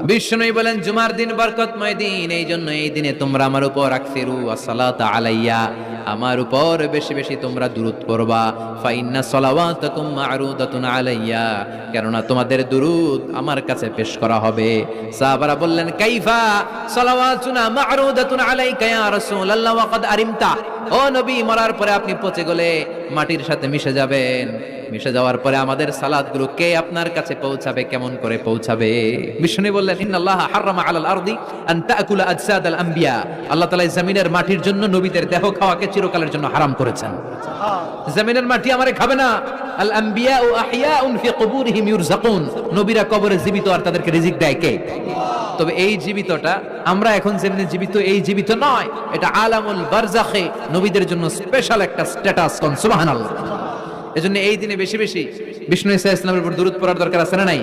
বিষ্ণু বলেন জুমার দিন বরকতময় দিন, এই জন্য এই দিনে তোমরা আমার উপর আকসিরু আসসালাতা আলাইয়া, আমার উপর বেশি বেশি তোমরা দুরূদ পড়বা। ফাইন্না সালাওয়াতাকুম মা'রুদাতুন আলাইয়া, কেননা তোমাদের দুরূদ আমার কাছে পেশ করা হবে। সাহাবারা বললেন কাইফা সালাওয়াতুনা মা'রুদাতুন আলাইকা ইয়া রাসূলুল্লাহ ওয়া ক্বাদ আরিমতা, ও নবী মরার পরে আপনি পচে গেলে মাটির সাথে মিশে যাবেন, মিশে যাওয়ার পরে আমাদের সালাতগুলো কে আপনার কাছে পৌঁছাবে, কেমন করে পৌঁছাবে? বিষ্ণু বললেন ইন্নাল্লাহ হারামা আলাল আরদি আন তাকুলা আজসাদাল আম্বিয়া, আল্লাহ তাআলা জমিনের মাটির জন্য নবীদের দেহ খাওয়াকে চিরকালের জন্য হারাম করেছেন। জমিনের মাটি আমারে খাবে না। আল আম্বিয়া ও আহিয়াউন ফি কুবুরিহিম ইউরযাকুন, নবীরা কবরে জীবিত আর তাদেরকে রিজিক দেয় কে? তবে এই জীবিতটা আমরা এখন যেমনি জীবিত এই জীবিত নয়, এটা আলামুল বারজাখে নবীদের জন্য স্পেশাল একটা স্ট্যাটাস। কোন সুবহানাল্লাহ। এজন্য এই দিনে বেশি বেশি বিষ্ণু ইসা ইসলামের উপর দুরূদ পড়ার দরকার আছে না নাই?